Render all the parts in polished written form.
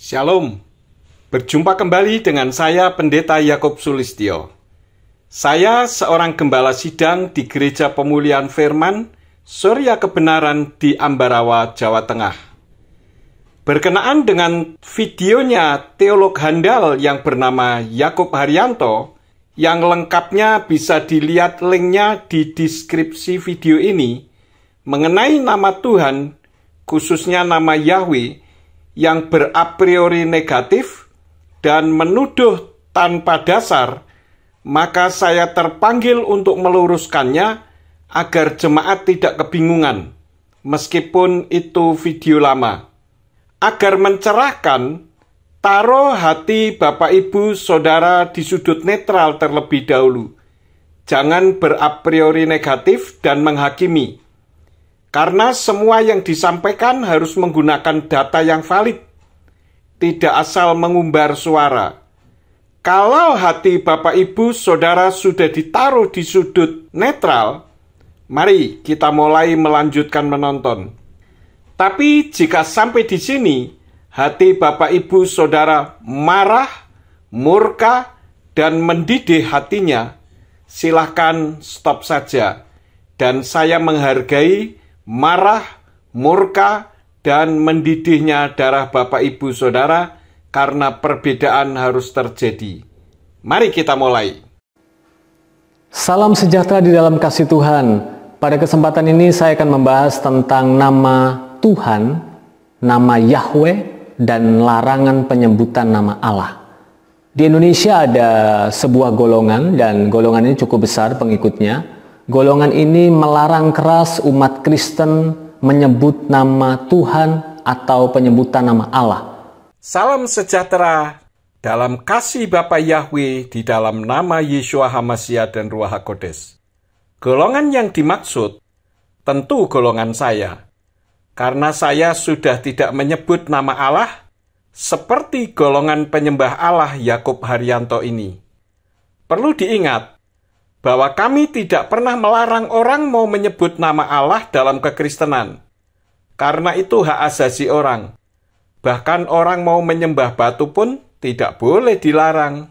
Shalom, berjumpa kembali dengan saya Pendeta Yakob Sulistyo. Saya seorang gembala sidang di Gereja Pemulihan Firman, Surya Kebenaran di Ambarawa, Jawa Tengah. Berkenaan dengan videonya teolog handal yang bernama Yakub Haryanto, yang lengkapnya bisa dilihat linknya di deskripsi video ini, mengenai nama Tuhan, khususnya nama Yahweh, yang berapriori negatif dan menuduh tanpa dasar, maka saya terpanggil untuk meluruskannya agar jemaat tidak kebingungan, meskipun itu video lama. Agar mencerahkan, taruh hati Bapak Ibu Saudara di sudut netral terlebih dahulu. Jangan berapriori negatif dan menghakimi. Karena semua yang disampaikan harus menggunakan data yang valid, tidak asal mengumbar suara. Kalau hati Bapak Ibu Saudara sudah ditaruh di sudut netral, mari kita mulai melanjutkan menonton. Tapi jika sampai di sini, hati Bapak Ibu Saudara marah, murka, dan mendidih hatinya, silahkan stop saja. Dan saya menghargai marah, murka, dan mendidihnya darah Bapak Ibu Saudara karena perbedaan harus terjadi. Mari kita mulai. Salam sejahtera di dalam kasih Tuhan. Pada kesempatan ini saya akan membahas tentang nama Tuhan, nama Yahweh, dan larangan penyebutan nama Allah. Di Indonesia ada sebuah golongan, dan golongan ini cukup besar pengikutnya. Golongan ini melarang keras umat Kristen menyebut nama Tuhan atau penyebutan nama Allah. Salam sejahtera dalam kasih Bapa Yahweh di dalam nama Yeshua HaMashiach dan Ruach HaKodes. Golongan yang dimaksud tentu golongan saya, karena saya sudah tidak menyebut nama Allah seperti golongan penyembah Allah Yakub Haryanto ini. Perlu diingat bahwa kami tidak pernah melarang orang mau menyebut nama Allah dalam kekristenan, karena itu hak asasi orang. Bahkan orang mau menyembah batu pun tidak boleh dilarang.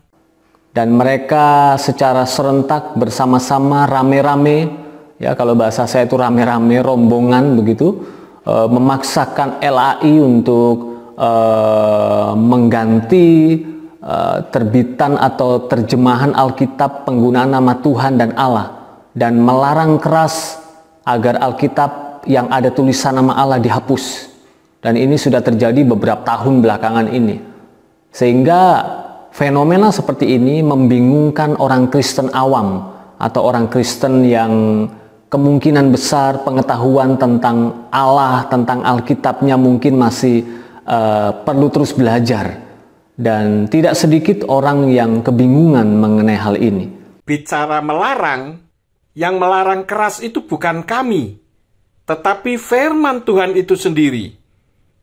Dan mereka secara serentak bersama-sama rame-rame, ya kalau bahasa saya itu rame-rame, rombongan begitu, memaksakan LAI untuk mengganti terbitan atau terjemahan Alkitab penggunaan nama Tuhan dan Allah, dan melarang keras agar Alkitab yang ada tulisan nama Allah dihapus. Dan ini sudah terjadi beberapa tahun belakangan ini, sehingga fenomena seperti ini membingungkan orang Kristen awam atau orang Kristen yang kemungkinan besar pengetahuan tentang Allah, tentang Alkitabnya mungkin masih perlu terus belajar. Dan tidak sedikit orang yang kebingungan mengenai hal ini. Bicara melarang, yang melarang keras itu bukan kami, tetapi firman Tuhan itu sendiri.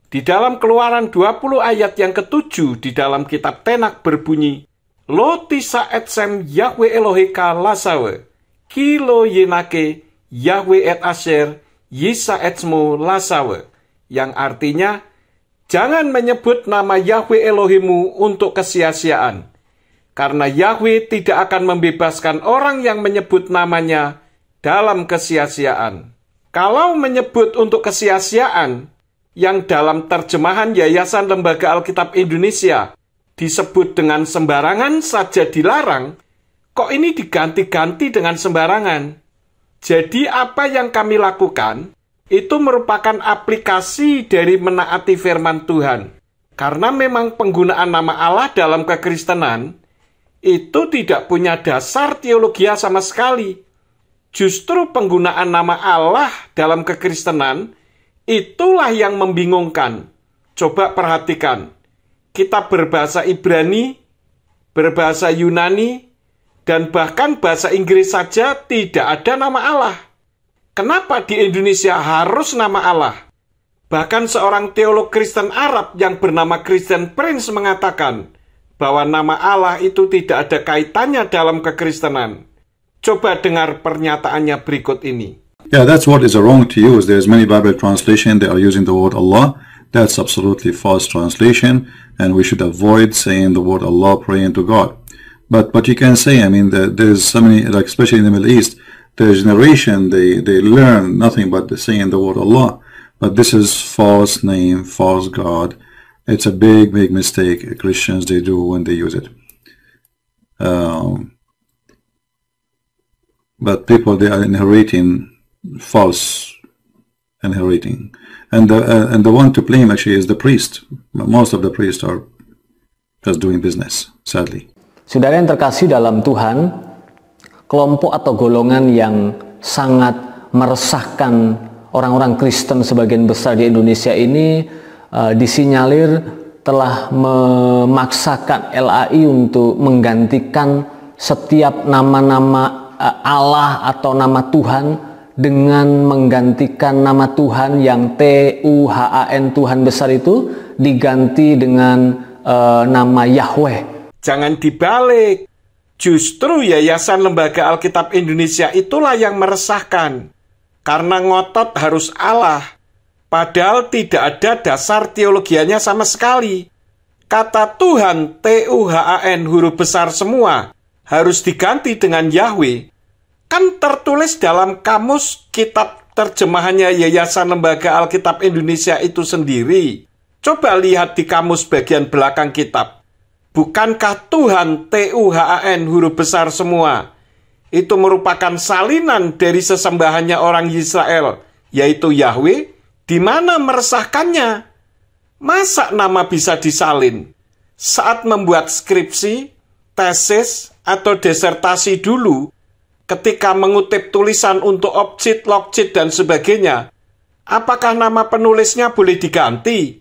Di dalam Keluaran 20 ayat yang ke-7 di dalam kitab Tenak berbunyi, Lo tisa etsem Yahweh Eloheka lasawe, kilo yenake Yahweh et asher yisa etsmo lasawe, yang artinya, jangan menyebut nama Yahweh Elohimu untuk kesia-siaan, karena Yahweh tidak akan membebaskan orang yang menyebut namanya dalam kesia-siaan. Kalau menyebut untuk kesia-siaan, yang dalam terjemahan Yayasan Lembaga Alkitab Indonesia disebut dengan sembarangan saja dilarang, kok ini diganti-ganti dengan sembarangan? Jadi apa yang kami lakukan itu merupakan aplikasi dari menaati firman Tuhan. Karena memang penggunaan nama Allah dalam kekristenan itu tidak punya dasar teologia sama sekali. Justru penggunaan nama Allah dalam kekristenan itulah yang membingungkan. Coba perhatikan, kita berbahasa Ibrani, berbahasa Yunani, dan bahkan bahasa Inggris saja tidak ada nama Allah. Kenapa di Indonesia harus nama Allah? Bahkan seorang teolog Kristen Arab yang bernama Christian Prince mengatakan bahwa nama Allah itu tidak ada kaitannya dalam kekristenan. Coba dengar pernyataannya berikut ini. Yeah, that's what is wrong to use. There's many Bible translations that are using the word Allah, That's absolutely false translation, and we should avoid saying the word Allah, praying to God. But you can say, I mean, there's so many, like especially in the Middle East, their generation, they learn nothing but saying the word Allah. But this is false name, false God. It's a big mistake Christians they do when they use it. But people, they are inheriting false inheriting, and the one to blame actually is the priest. Most of the priests are just doing business, sadly. Saudara yang terkasih dalam Tuhan, kelompok atau golongan yang sangat meresahkan orang-orang Kristen sebagian besar di Indonesia ini disinyalir telah memaksakan LAI untuk menggantikan setiap nama-nama Allah atau nama Tuhan dengan menggantikan nama Tuhan yang Tuhan, Tuhan besar itu, diganti dengan nama Yahweh. Jangan dibalik. Justru Yayasan Lembaga Alkitab Indonesia itulah yang meresahkan. Karena ngotot harus Allah. Padahal tidak ada dasar teologianya sama sekali. Kata Tuhan, Tuhan, huruf besar semua, harus diganti dengan Yahweh. Kan tertulis dalam kamus kitab terjemahannya Yayasan Lembaga Alkitab Indonesia itu sendiri. Coba lihat di kamus bagian belakang kitab. Bukankah Tuhan, Tuhan, huruf besar semua, itu merupakan salinan dari sesembahannya orang Israel, yaitu Yahweh, di mana meresahkannya? Masa nama bisa disalin? Saat membuat skripsi, tesis, atau disertasi dulu, ketika mengutip tulisan untuk objek, logit, dan sebagainya, apakah nama penulisnya boleh diganti?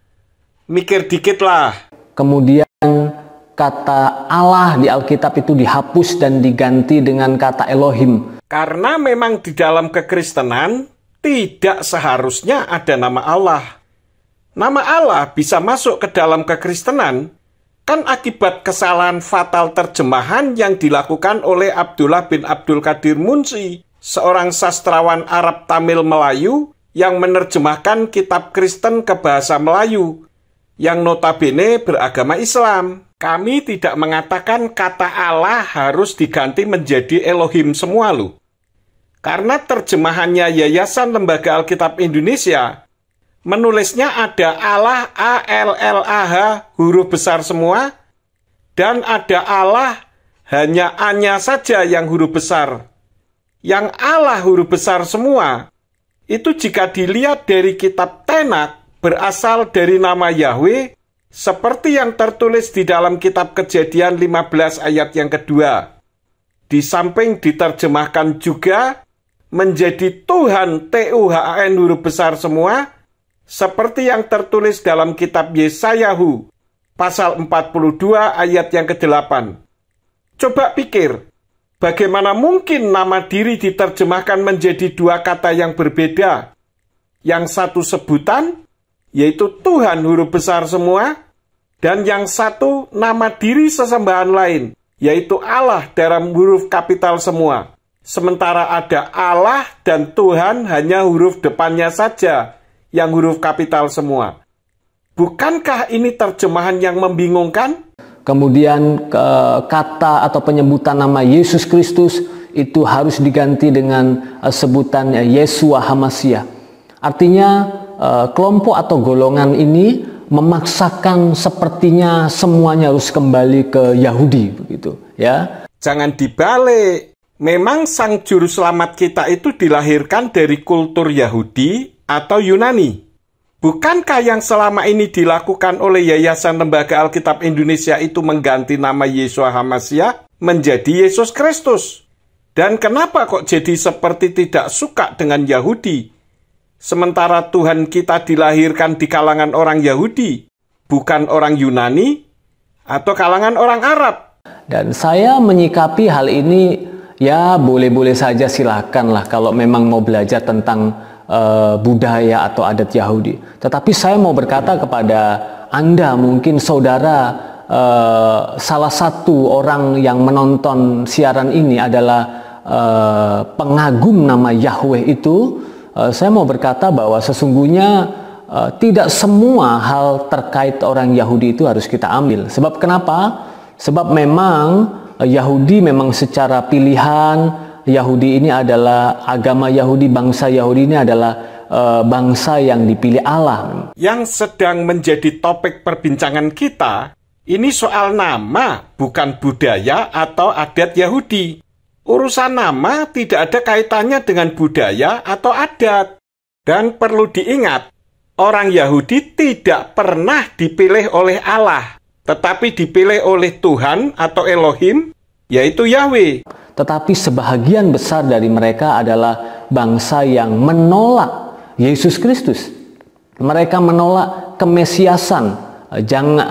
Mikir dikit lah. Kemudian kata Allah di Alkitab itu dihapus dan diganti dengan kata Elohim. Karena memang di dalam kekristenan tidak seharusnya ada nama Allah. Nama Allah bisa masuk ke dalam kekristenan kan akibat kesalahan fatal terjemahan yang dilakukan oleh Abdullah bin Abdul Qadir Munsi, seorang sastrawan Arab Tamil Melayu yang menerjemahkan kitab Kristen ke bahasa Melayu, yang notabene beragama Islam. Kami tidak mengatakan kata Allah harus diganti menjadi Elohim semua loh. Karena terjemahannya Yayasan Lembaga Alkitab Indonesia, menulisnya ada Allah, A-L-L-A-H, huruf besar semua, dan ada Allah, hanya A-nya saja yang huruf besar. Yang Allah huruf besar semua, itu jika dilihat dari kitab Tenak, berasal dari nama Yahweh, seperti yang tertulis di dalam kitab Kejadian 15 ayat yang kedua. Di samping diterjemahkan juga menjadi Tuhan, Tuhan, huruf besar semua, seperti yang tertulis dalam kitab Yesayahu, pasal 42 ayat yang ke-8. Coba pikir, bagaimana mungkin nama diri diterjemahkan menjadi dua kata yang berbeda? Yang satu sebutan, yaitu Tuhan huruf besar semua, dan yang satu nama diri sesembahan lain, yaitu Allah dalam huruf kapital semua. Sementara ada Allah dan Tuhan hanya huruf depannya saja, yang huruf kapital semua. Bukankah ini terjemahan yang membingungkan? Kemudian kata atau penyebutan nama Yesus Kristus itu harus diganti dengan sebutan Yeshua HaMashiach. Artinya kelompok atau golongan ini memaksakan sepertinya semuanya harus kembali ke Yahudi, begitu ya. Jangan dibalik. Memang sang juru selamat kita itu dilahirkan dari kultur Yahudi atau Yunani. Bukankah yang selama ini dilakukan oleh Yayasan Lembaga Alkitab Indonesia itu mengganti nama Yeshua HaMashiach menjadi Yesus Kristus? Dan kenapa kok jadi seperti tidak suka dengan Yahudi? Sementara Tuhan kita dilahirkan di kalangan orang Yahudi, bukan orang Yunani atau kalangan orang Arab. Dan saya menyikapi hal ini, ya boleh-boleh saja, silakanlah kalau memang mau belajar tentang budaya atau adat Yahudi. Tetapi saya mau berkata kepada Anda, mungkin saudara salah satu orang yang menonton siaran ini adalah pengagum nama Yahweh itu, saya mau berkata bahwa sesungguhnya tidak semua hal terkait orang Yahudi itu harus kita ambil. Sebab kenapa? Sebab memang Yahudi memang secara pilihan, Yahudi ini adalah agama Yahudi, bangsa Yahudi ini adalah bangsa yang dipilih Allah. Yang sedang menjadi topik perbincangan kita, ini soal nama, bukan budaya atau adat Yahudi. Urusan nama tidak ada kaitannya dengan budaya atau adat. Dan perlu diingat, orang Yahudi tidak pernah dipilih oleh Allah, tetapi dipilih oleh Tuhan atau Elohim, yaitu Yahweh. Tetapi sebahagian besar dari mereka adalah bangsa yang menolak Yesus Kristus. Mereka menolak kemesiasan.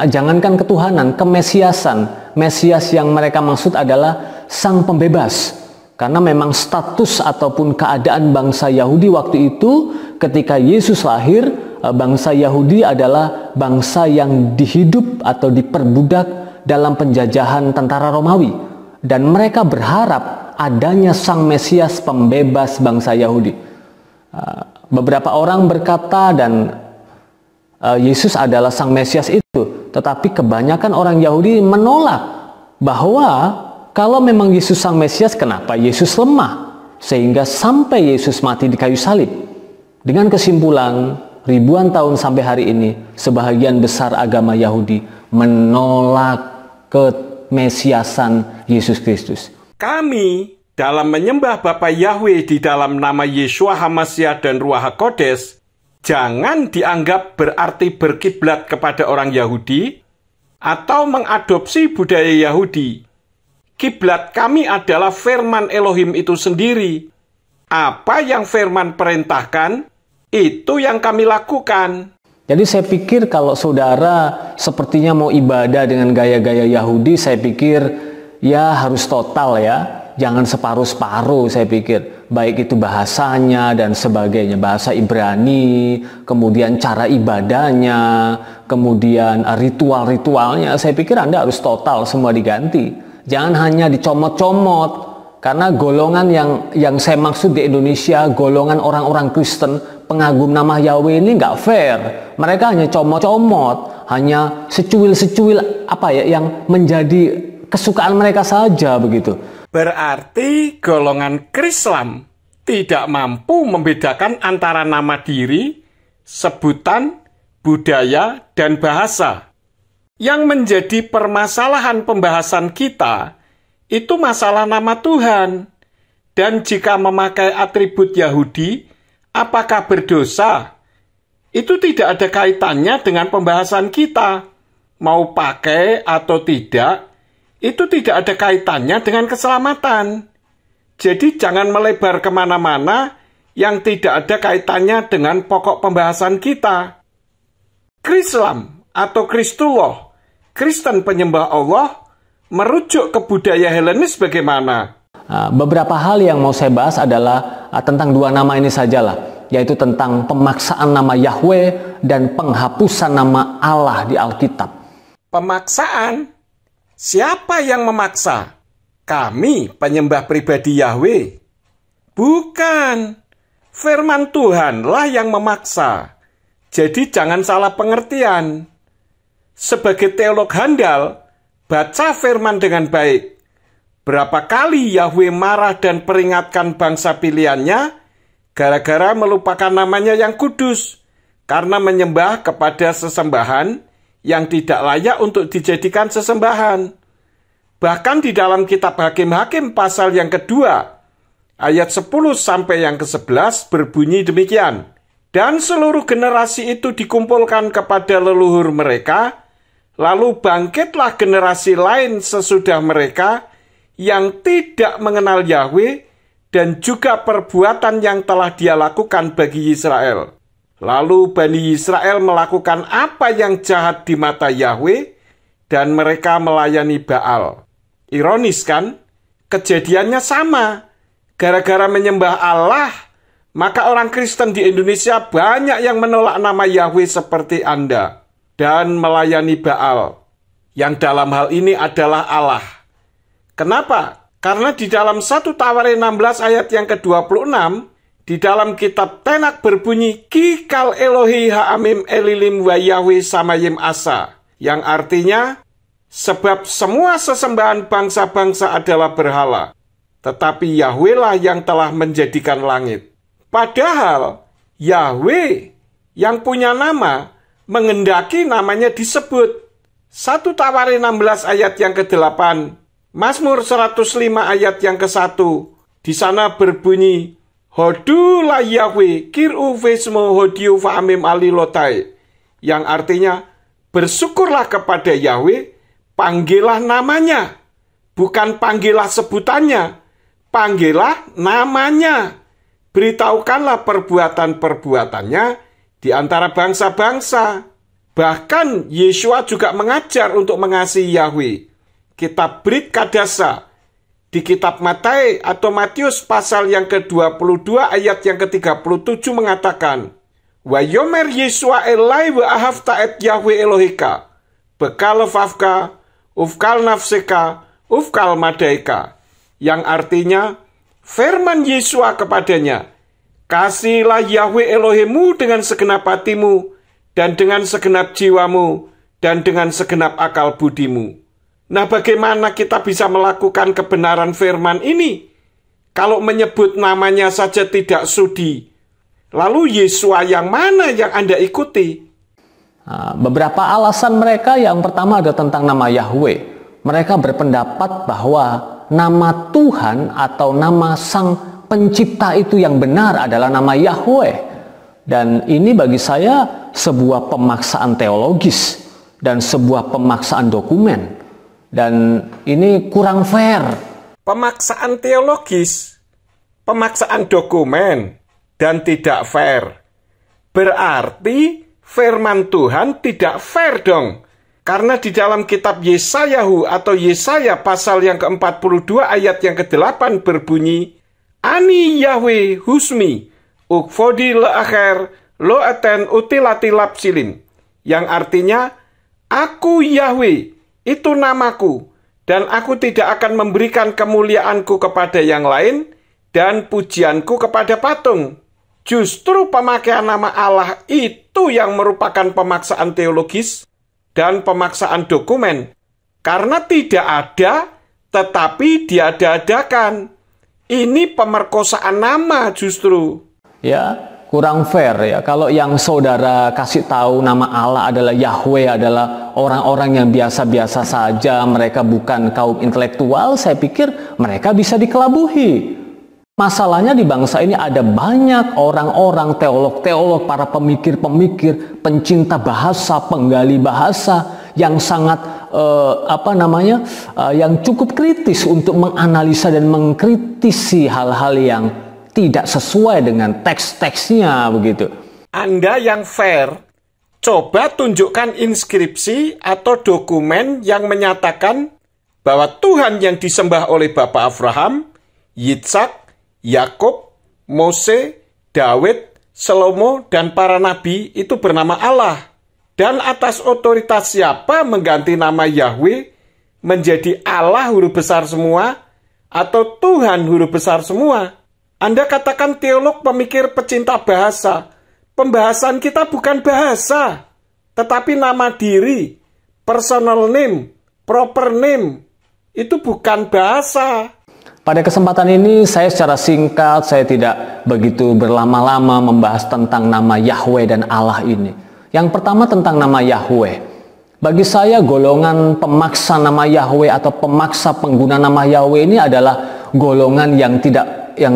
Jangankan ketuhanan, kemesiasan. Mesias yang mereka maksud adalah sang pembebas. Karena memang status ataupun keadaan bangsa Yahudi waktu itu ketika Yesus lahir, bangsa Yahudi adalah bangsa yang dihidup atau diperbudak dalam penjajahan tentara Romawi. Dan mereka berharap adanya sang Mesias pembebas bangsa Yahudi. Beberapa orang berkata dan Yesus adalah sang Mesias itu. Tetapi kebanyakan orang Yahudi menolak bahwa kalau memang Yesus sang Mesias, kenapa Yesus lemah sehingga sampai Yesus mati di kayu salib? Dengan kesimpulan, ribuan tahun sampai hari ini, sebahagian besar agama Yahudi menolak kemesiasan Yesus Kristus. Kami dalam menyembah Bapa Yahweh di dalam nama Yeshua HaMashiach dan Ruach HaKodes, jangan dianggap berarti berkiblat kepada orang Yahudi atau mengadopsi budaya Yahudi. Kiblat kami adalah firman Elohim itu sendiri. Apa yang firman perintahkan, itu yang kami lakukan. Jadi saya pikir kalau saudara sepertinya mau ibadah dengan gaya-gaya Yahudi, saya pikir ya harus total ya. Jangan separuh-separuh saya pikir. Baik itu bahasanya dan sebagainya. Bahasa Ibrani, kemudian cara ibadahnya, kemudian ritual-ritualnya. Saya pikir Anda harus total semua diganti. Jangan hanya dicomot-comot, karena golongan yang saya maksud di Indonesia, golongan orang-orang Kristen, pengagum nama Yahweh ini nggak fair. Mereka hanya comot-comot, hanya secuil-secuil yang menjadi kesukaan mereka saja begitu. Berarti golongan Krislam tidak mampu membedakan antara nama diri, sebutan, budaya, dan bahasa. Yang menjadi permasalahan pembahasan kita, itu masalah nama Tuhan. Dan jika memakai atribut Yahudi, apakah berdosa? Itu tidak ada kaitannya dengan pembahasan kita. Mau pakai atau tidak, itu tidak ada kaitannya dengan keselamatan. Jadi jangan melebar kemana-mana yang tidak ada kaitannya dengan pokok pembahasan kita. Krislam atau Kristullah, Kristen penyembah Allah, merujuk ke budaya Helenis bagaimana? Beberapa hal yang mau saya bahas adalah tentang dua nama ini sajalah, yaitu tentang pemaksaan nama Yahweh dan penghapusan nama Allah di Alkitab. Pemaksaan? Siapa yang memaksa? Kami penyembah pribadi Yahweh? Bukan. Firman Tuhanlah yang memaksa. Jadi jangan salah pengertian. Sebagai teolog handal, baca firman dengan baik. Berapa kali Yahweh marah dan peringatkan bangsa pilihannya gara-gara melupakan namanya yang kudus karena menyembah kepada sesembahan yang tidak layak untuk dijadikan sesembahan. Bahkan di dalam kitab Hakim-Hakim pasal yang kedua, ayat 10 sampai yang ke-11 berbunyi demikian. Dan seluruh generasi itu dikumpulkan kepada leluhur mereka, lalu bangkitlah generasi lain sesudah mereka yang tidak mengenal Yahweh dan juga perbuatan yang telah dia lakukan bagi Israel. Lalu Bani Israel melakukan apa yang jahat di mata Yahweh dan mereka melayani Baal. Ironis kan? Kejadiannya sama. Gara-gara menyembah Allah, maka orang Kristen di Indonesia banyak yang menolak nama Yahweh seperti Anda dan melayani Baal, yang dalam hal ini adalah Allah. Kenapa? Karena di dalam 1 Tawarin 16 ayat yang ke-26, Di dalam kitab Tenak berbunyi, Kikal Elohi Ha'amim Elilim wa Yahweh Samayim Asa, yang artinya, sebab semua sesembahan bangsa-bangsa adalah berhala, tetapi Yahweh lah yang telah menjadikan langit. Padahal Yahweh yang punya nama mengendaki namanya disebut. 1 Tawarin 16 ayat yang ke-8, Mazmur 105 ayat yang ke-1, di sana berbunyi, Hodu la Yahweh kir'u vesmo hodiu fa'amim alilotai, yang artinya, bersyukurlah kepada Yahweh, panggillah namanya, bukan panggillah sebutannya, panggillah namanya. Beritahukanlah perbuatan-perbuatannya di antara bangsa-bangsa. Bahkan Yesua juga mengajar untuk mengasihi Yahweh. Kitab Brit Kadasa di kitab Matius atau Matius pasal yang ke-22 ayat yang ke-37 mengatakan, Wa yomer Yesua elai wa ahavta et Yahweh Elohika, bekal fafka, ufkal nafseka, ufkal madaika, yang artinya, firman Yesua kepadanya, kasihlah Yahweh Elohimmu dengan segenap hatimu, dan dengan segenap jiwamu, dan dengan segenap akal budimu. Nah, bagaimana kita bisa melakukan kebenaran firman ini? Kalau menyebut namanya saja tidak sudi, lalu Yesua yang mana yang Anda ikuti? Beberapa alasan mereka, yang pertama ada tentang nama Yahweh. Mereka berpendapat bahwa nama Tuhan atau nama Sang Pencipta itu yang benar adalah nama Yahweh. Dan ini bagi saya sebuah pemaksaan teologis dan sebuah pemaksaan dokumen. Dan ini kurang fair. Pemaksaan teologis, pemaksaan dokumen, dan tidak fair. Berarti firman Tuhan tidak fair dong. Karena di dalam kitab Yesayahu atau Yesaya pasal yang ke-42 ayat yang ke-8 berbunyi, Ani Yahweh husmi, ukfodi le'akhir lo'eten utilati lapsilin. Yang artinya, aku Yahweh, itu namaku, dan aku tidak akan memberikan kemuliaanku kepada yang lain, dan pujianku kepada patung. Justru pemakaian nama Allah itu yang merupakan pemaksaan teologis dan pemaksaan dokumen. Karena tidak ada, tetapi diada-adakan. Ini pemerkosaan nama justru. Ya, kurang fair ya. Kalau yang saudara kasih tahu nama Allah adalah Yahweh, adalah orang-orang yang biasa-biasa saja, mereka bukan kaum intelektual, saya pikir mereka bisa dikelabuhi. Masalahnya di bangsa ini ada banyak orang-orang teolog-teolog, para pemikir-pemikir, pencinta bahasa, penggali bahasa yang sangat yang cukup kritis untuk menganalisa dan mengkritisi hal-hal yang tidak sesuai dengan teks-teksnya begitu. Anda yang fair, coba tunjukkan inskripsi atau dokumen yang menyatakan bahwa Tuhan yang disembah oleh Bapak Abraham, Yitzhak, Yakub, Mose, Daud, Salomo, dan para nabi itu bernama Allah. Dan atas otoritas siapa mengganti nama Yahweh menjadi Allah huruf besar semua atau Tuhan huruf besar semua? Anda katakan teolog, pemikir, pecinta bahasa. Pembahasan kita bukan bahasa, tetapi nama diri, personal name, proper name. Itu bukan bahasa. Pada kesempatan ini saya secara singkat, saya tidak begitu berlama-lama membahas tentang nama Yahweh dan Allah ini. Yang pertama tentang nama Yahweh. Bagi saya golongan pemaksa nama Yahweh atau pemaksa pengguna nama Yahweh ini adalah golongan yang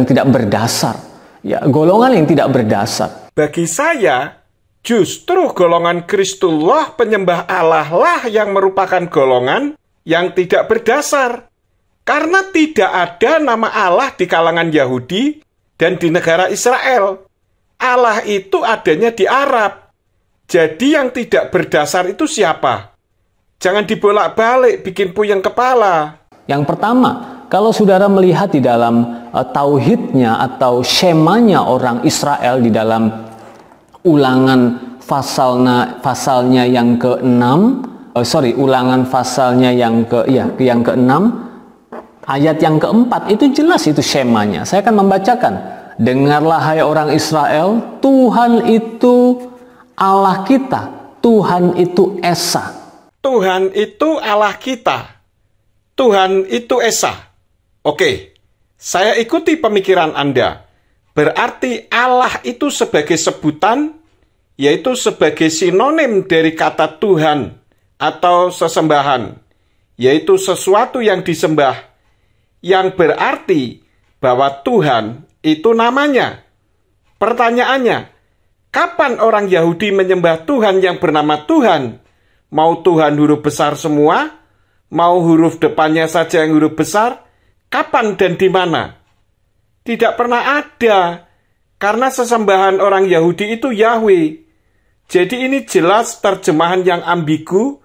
tidak berdasar. Ya, golongan yang tidak berdasar. Bagi saya, justru golongan Kristullah penyembah Allah lah yang merupakan golongan yang tidak berdasar. Karena tidak ada nama Allah di kalangan Yahudi dan di negara Israel. Allah itu adanya di Arab. Jadi yang tidak berdasar itu siapa? Jangan dibolak-balik, bikin puyeng kepala. Yang pertama, kalau saudara melihat di dalam tauhidnya atau shemanya orang Israel di dalam Ulangan pasalnya yang ke-6, Ulangan pasalnya yang ke-6, ayat yang ke-4 itu jelas itu shemanya. Saya akan membacakan dengarlah hai orang Israel, Tuhan itu Allah kita, Tuhan itu Esa. Tuhan itu Allah kita. Tuhan itu Esa. Oke, saya ikuti pemikiran Anda. Berarti Allah itu sebagai sebutan, yaitu sebagai sinonim dari kata Tuhan atau sesembahan, yaitu sesuatu yang disembah, yang berarti bahwa Tuhan itu namanya. Pertanyaannya, kapan orang Yahudi menyembah Tuhan yang bernama Tuhan? Mau Tuhan huruf besar semua? Mau huruf depannya saja yang huruf besar? Kapan dan di mana? Tidak pernah ada, karena sesembahan orang Yahudi itu Yahweh. Jadi ini jelas terjemahan yang ambigu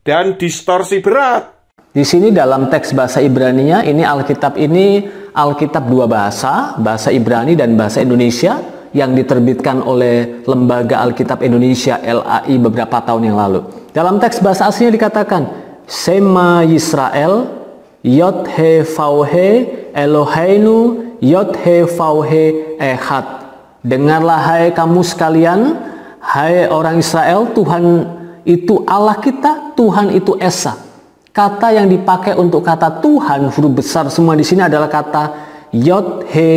dan distorsi berat. Di sini dalam teks bahasa Ibrani-nya, ini Alkitab dua bahasa, bahasa Ibrani dan bahasa Indonesia, yang diterbitkan oleh Lembaga Alkitab Indonesia LAI beberapa tahun yang lalu. Dalam teks bahasa aslinya dikatakan, Sema Yisrael, Yod He Vau He, Eloheinu, Yod He Vau He Echad. Dengarlah hai kamu sekalian, hai orang Israel, Tuhan itu Allah kita, Tuhan itu Esa. Kata yang dipakai untuk kata Tuhan, huruf besar semua di sini adalah kata Yod He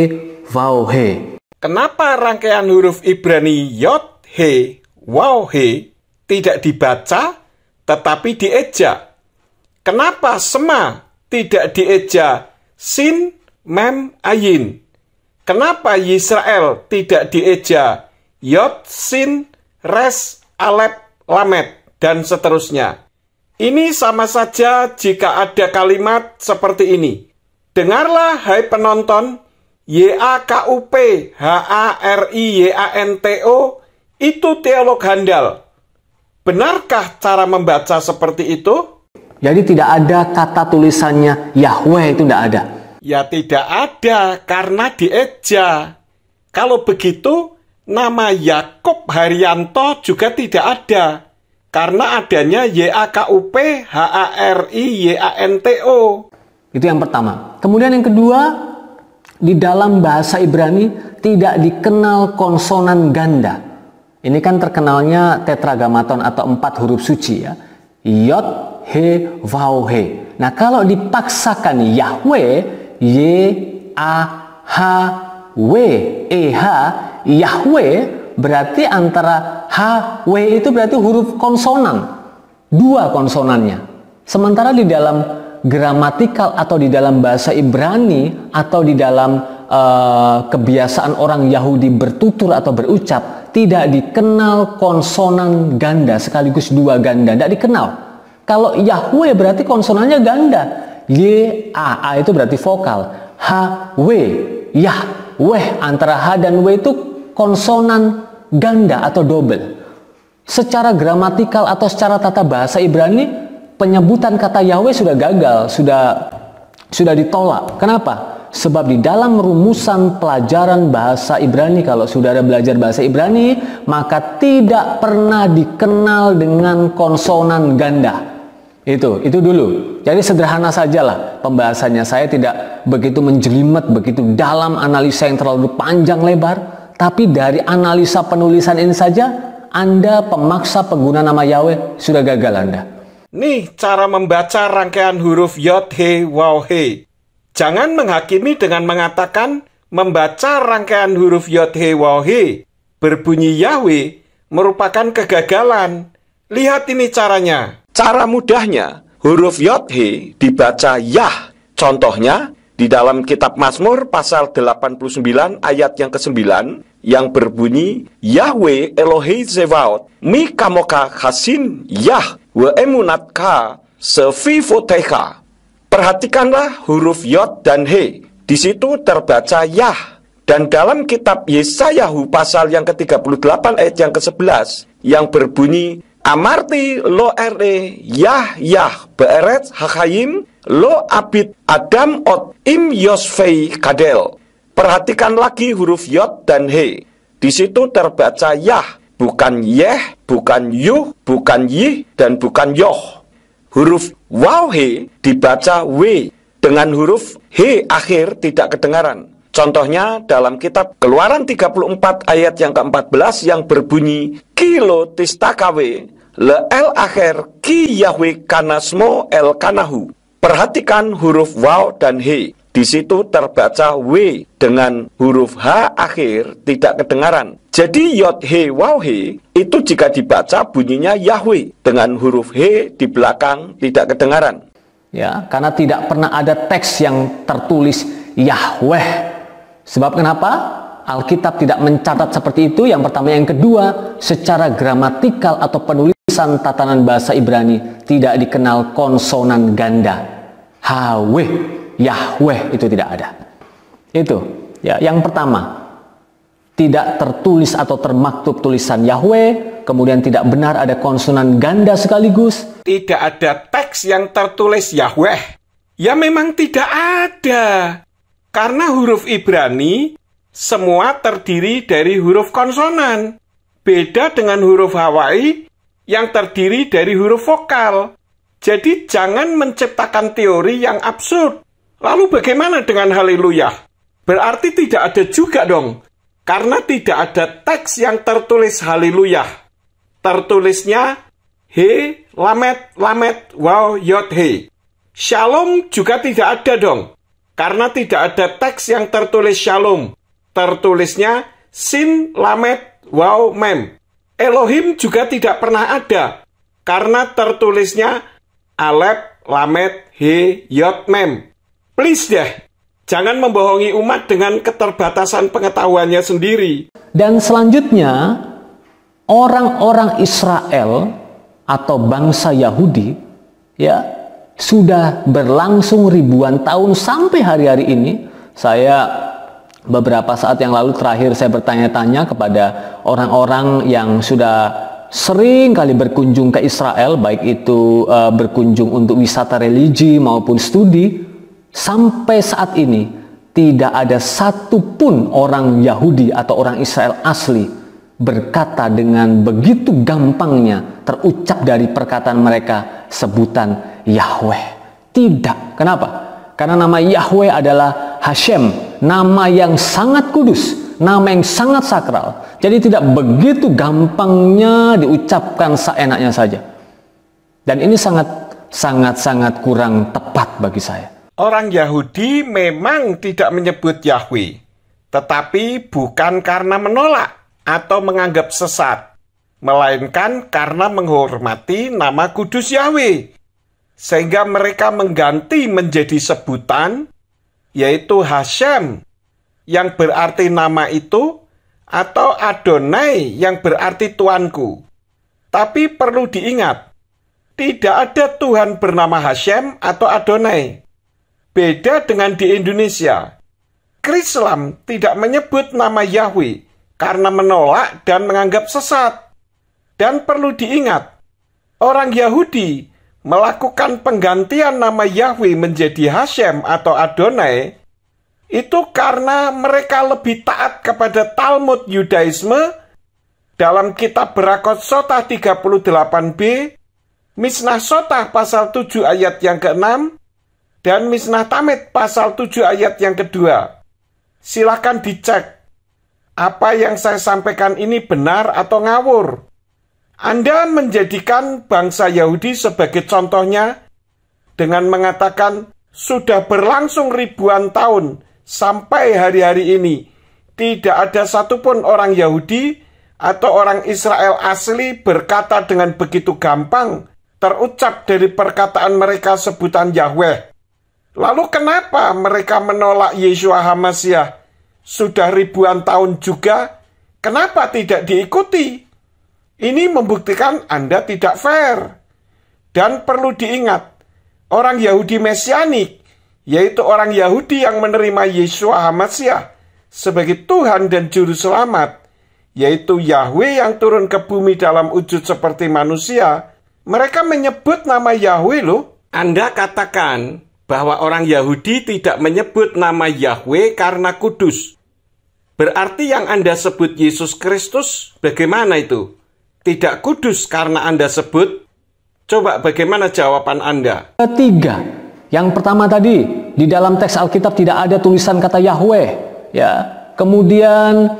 Vau He. Kenapa rangkaian huruf Ibrani Yod He Vau He tidak dibaca tetapi dieja? Kenapa Sema tidak dieja Sin Mem Ayin? Kenapa Yisrael tidak dieja Yod Sin Res Alep Lamet dan seterusnya? Ini sama saja jika ada kalimat seperti ini. Dengarlah hai penonton, YAKUP HARIYANTO itu teolog handal. Benarkah cara membaca seperti itu? Jadi tidak ada kata tulisannya Yahweh, itu tidak ada. Ya tidak ada, karena dieja. Kalau begitu, nama Yakub Haryanto juga tidak ada, karena adanya YAKUP HARIYANTO. Itu yang pertama. Kemudian yang kedua, di dalam bahasa Ibrani tidak dikenal konsonan ganda. Ini kan terkenalnya tetragamaton atau 4 huruf suci ya. Yod, He, Vau, He. Nah kalau dipaksakan Yahweh, Y-A-H-W, E-H, Yahweh, berarti antara H-W itu berarti huruf konsonan. 2 konsonannya. Sementara di dalam gramatikal atau di dalam bahasa Ibrani atau di dalam kebiasaan orang Yahudi bertutur atau berucap, tidak dikenal konsonan ganda sekaligus 2 ganda, tidak dikenal. Kalau Yahweh berarti konsonannya ganda, Y-A itu berarti vokal, H-W, Yahweh, antara H dan W itu konsonan ganda atau double. Secara gramatikal atau secara tata bahasa Ibrani, penyebutan kata Yahweh sudah gagal, sudah ditolak. Kenapa? Sebab di dalam rumusan pelajaran bahasa Ibrani, kalau saudara belajar bahasa Ibrani, maka tidak pernah dikenal dengan konsonan ganda. Itu dulu. Jadi sederhana sajalah pembahasannya. Saya tidak begitu menjelimet, begitu dalam analisa yang terlalu panjang lebar. Tapi dari analisa penulisan ini saja, Anda pemaksa pengguna nama Yahweh, sudah gagal Anda. Nih cara membaca rangkaian huruf Yod, He, Waw, He. Jangan menghakimi dengan mengatakan membaca rangkaian huruf Yod, He, Waw, He berbunyi Yahweh merupakan kegagalan. Lihat ini caranya. Cara mudahnya, huruf Yod, He dibaca Yah. Contohnya, di dalam kitab Mazmur pasal 89 ayat yang ke-9 yang berbunyi Yahweh Elohei Zevaot mi kamoka hasin Yah wa emunatka sefifoteha. Perhatikanlah huruf Yod dan He. Di situ terbaca Yah. Dan dalam kitab Yesayahu pasal yang ke-38 ayat yang ke-11 yang berbunyi Amarti lo ere Yah Yah beeret hakayim lo abid Adam ot im yosfei kadel. Perhatikan lagi huruf Yod dan He. Di situ terbaca Yah, bukan Yeh, bukan Yuh, bukan Yih, dan bukan Yoh. Huruf Waw He dibaca W. Dengan huruf He akhir tidak kedengaran. Contohnya dalam kitab Keluaran 34 ayat yang ke-14 yang berbunyi, Kilo tistakawe le el akhir ki Yahweh kanasmo el kanahu. Perhatikan huruf waw dan he. Di situ terbaca W dengan huruf H akhir tidak kedengaran. Jadi yod he waw he itu jika dibaca bunyinya Yahweh dengan huruf he di belakang tidak kedengaran. Ya, karena tidak pernah ada teks yang tertulis Yahweh. Sebab kenapa? Alkitab tidak mencatat seperti itu. Yang pertama, yang kedua, secara gramatikal atau penulisan tatanan bahasa Ibrani tidak dikenal konsonan ganda. Haweh, Yahweh itu tidak ada. Itu ya, yang pertama, tidak tertulis atau termaktub tulisan Yahweh. Kemudian tidak benar ada konsonan ganda sekaligus. Tidak ada teks yang tertulis Yahweh. Ya memang tidak ada. Karena huruf Ibrani semua terdiri dari huruf konsonan. Beda dengan huruf Hawaii yang terdiri dari huruf vokal. Jadi jangan menciptakan teori yang absurd. Lalu bagaimana dengan haleluya? Berarti tidak ada juga dong. Karena tidak ada teks yang tertulis haleluya. Tertulisnya he, lamet, lamet, waw, yod, he. Shalom juga tidak ada dong. Karena tidak ada teks yang tertulis shalom. Tertulisnya sin, lamet, waw, mem. Elohim juga tidak pernah ada. Karena tertulisnya alep, lamet, he, yod, mem. Please deh, jangan membohongi umat dengan keterbatasan pengetahuannya sendiri. Dan selanjutnya, orang-orang Israel atau bangsa Yahudi, ya, sudah berlangsung ribuan tahun sampai hari-hari ini. Saya beberapa saat yang lalu terakhir saya bertanya-tanya kepada orang-orang yang sudah sering kali berkunjung ke Israel, baik itu berkunjung untuk wisata religi maupun studi. Sampai saat ini tidak ada satupun orang Yahudi atau orang Israel asli berkata dengan begitu gampangnya terucap dari perkataan mereka sebutan Yahweh. Tidak. Kenapa? Karena nama Yahweh adalah Hashem, nama yang sangat kudus, nama yang sangat sakral. Jadi tidak begitu gampangnya diucapkan seenaknya saja. Dan ini sangat kurang tepat bagi saya. Orang Yahudi memang tidak menyebut Yahweh, tetapi bukan karena menolak atau menganggap sesat, melainkan karena menghormati nama kudus Yahweh. Sehingga mereka mengganti menjadi sebutan, yaitu Hashem, yang berarti nama itu, atau Adonai, yang berarti Tuanku. Tapi perlu diingat, tidak ada Tuhan bernama Hashem atau Adonai. Beda dengan di Indonesia. Islam tidak menyebut nama Yahweh karena menolak dan menganggap sesat. Dan perlu diingat, orang Yahudi melakukan penggantian nama Yahweh menjadi Hashem atau Adonai itu karena mereka lebih taat kepada Talmud Yudaisme dalam kitab Berakot Sotah 38b, Misnah Sotah pasal 7 ayat yang ke-6, dan Misnah Tamid pasal 7 ayat yang kedua. Silakan dicek apa yang saya sampaikan ini benar atau ngawur. Anda menjadikan bangsa Yahudi sebagai contohnya dengan mengatakan sudah berlangsung ribuan tahun sampai hari-hari ini tidak ada satupun orang Yahudi atau orang Israel asli berkata dengan begitu gampang terucap dari perkataan mereka sebutan Yahweh. Lalu kenapa mereka menolak Yeshua HaMashiach? Sudah ribuan tahun juga, kenapa tidak diikuti? Ini membuktikan Anda tidak fair. Dan perlu diingat, orang Yahudi Mesianik, yaitu orang Yahudi yang menerima Yeshua HaMashiach sebagai Tuhan dan Juru Selamat, yaitu Yahweh yang turun ke bumi dalam wujud seperti manusia, mereka menyebut nama Yahweh loh. Anda katakan bahwa orang Yahudi tidak menyebut nama Yahweh karena kudus. Berarti yang Anda sebut Yesus Kristus, bagaimana itu? Tidak kudus karena Anda sebut? Coba bagaimana jawaban Anda? Ketiga, yang pertama tadi, di dalam teks Alkitab tidak ada tulisan kata Yahweh. ya. Kemudian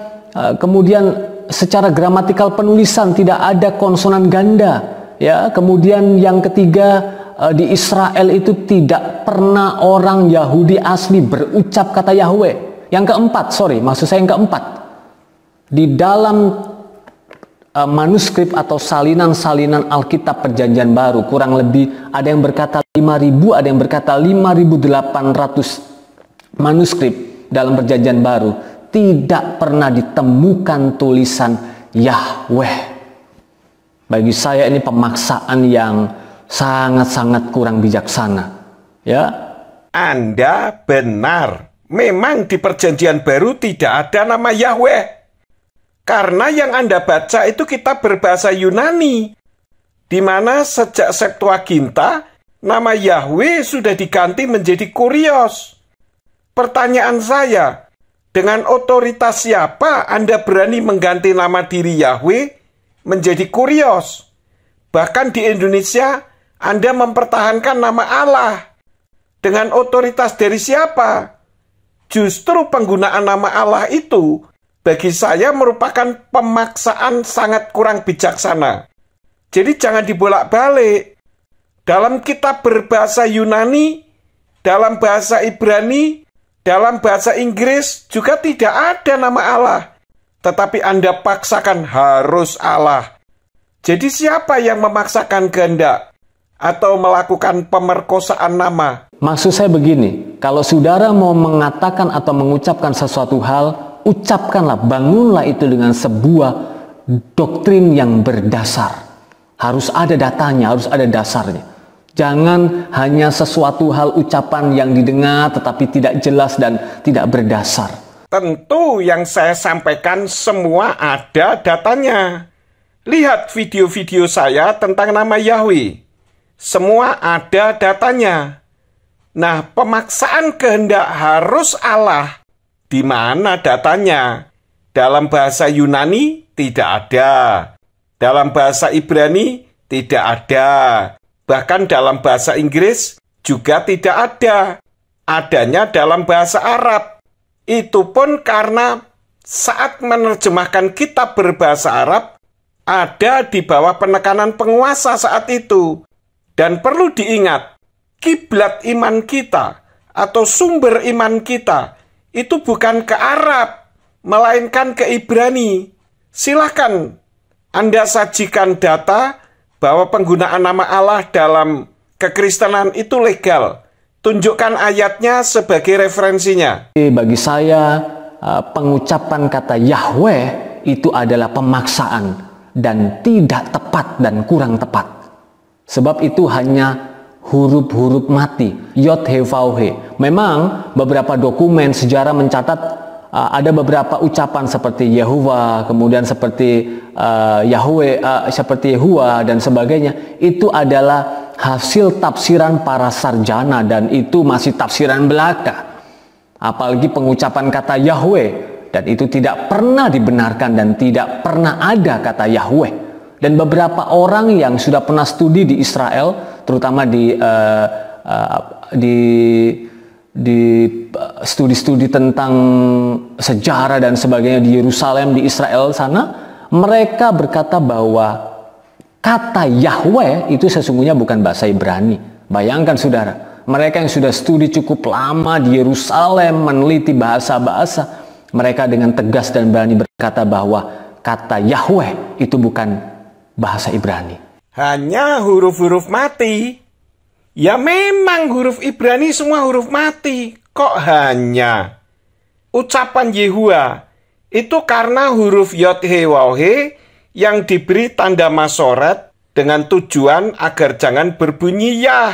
secara gramatikal penulisan tidak ada konsonan ganda, ya. Kemudian yang ketiga, di Israel itu tidak pernah orang Yahudi asli berucap kata Yahweh. Yang keempat, yang keempat, di dalam manuskrip atau salinan-salinan Alkitab Perjanjian Baru, kurang lebih ada yang berkata 5.000, ada yang berkata 5.800 manuskrip dalam Perjanjian Baru, tidak pernah ditemukan tulisan Yahweh. Bagi saya ini pemaksaan yang sangat-sangat kurang bijaksana, ya. Anda benar. Memang di Perjanjian Baru tidak ada nama Yahweh. Karena yang Anda baca itu kitab berbahasa Yunani, di mana sejak Septuaginta nama Yahweh sudah diganti menjadi Kurios. Pertanyaan saya, dengan otoritas siapa Anda berani mengganti nama diri Yahweh menjadi Kurios? Bahkan di Indonesia Anda mempertahankan nama Allah. Dengan otoritas dari siapa? Justru penggunaan nama Allah itu bagi saya merupakan pemaksaan sangat kurang bijaksana. Jadi jangan dibolak-balik. Dalam kitab berbahasa Yunani, dalam bahasa Ibrani, dalam bahasa Inggris juga tidak ada nama Allah. Tetapi Anda paksakan harus Allah. Jadi siapa yang memaksakan kehendak atau melakukan pemerkosaan nama? Maksud saya begini, kalau saudara mau mengatakan atau mengucapkan sesuatu hal, ucapkanlah, bangunlah itu dengan sebuah doktrin yang berdasar. Harus ada datanya, harus ada dasarnya. Jangan hanya sesuatu hal ucapan yang didengar tetapi tidak jelas dan tidak berdasar. Tentu yang saya sampaikan semua ada datanya. Lihat video-video saya tentang nama Yahweh. Semua ada datanya. Nah, pemaksaan kehendak harus Allah. Di mana datanya? Dalam bahasa Yunani tidak ada. Dalam bahasa Ibrani tidak ada. Bahkan dalam bahasa Inggris juga tidak ada. Adanya dalam bahasa Arab. Itu pun karena saat menerjemahkan kitab berbahasa Arab, ada di bawah penekanan penguasa saat itu. Dan perlu diingat, kiblat iman kita atau sumber iman kita itu bukan ke Arab, melainkan ke Ibrani. Silahkan Anda sajikan data bahwa penggunaan nama Allah dalam kekristenan itu legal. Tunjukkan ayatnya sebagai referensinya. Bagi saya, pengucapan kata Yahweh itu adalah pemaksaan dan tidak tepat dan kurang tepat. Sebab itu hanya huruf-huruf mati, Yod He Vav He. Memang beberapa dokumen sejarah mencatat ada beberapa ucapan seperti Yehuwa, kemudian seperti Yahweh, seperti Yehuwa dan sebagainya. Itu adalah hasil tafsiran para sarjana dan itu masih tafsiran belaka. Apalagi pengucapan kata Yahweh, dan itu tidak pernah dibenarkan dan tidak pernah ada kata Yahweh. Dan beberapa orang yang sudah pernah studi di Israel, terutama di studi-studi tentang sejarah dan sebagainya di Yerusalem, di Israel sana, mereka berkata bahwa kata Yahweh itu sesungguhnya bukan bahasa Ibrani. Bayangkan saudara, mereka yang sudah studi cukup lama di Yerusalem, meneliti bahasa-bahasa, mereka dengan tegas dan berani berkata bahwa kata Yahweh itu bukan bahasa Ibrani. Hanya huruf-huruf mati. Ya memang huruf Ibrani semua huruf mati. Kok hanya? Ucapan Yehuwa itu karena huruf Yod He Waw He yang diberi tanda masoret dengan tujuan agar jangan berbunyi Yah.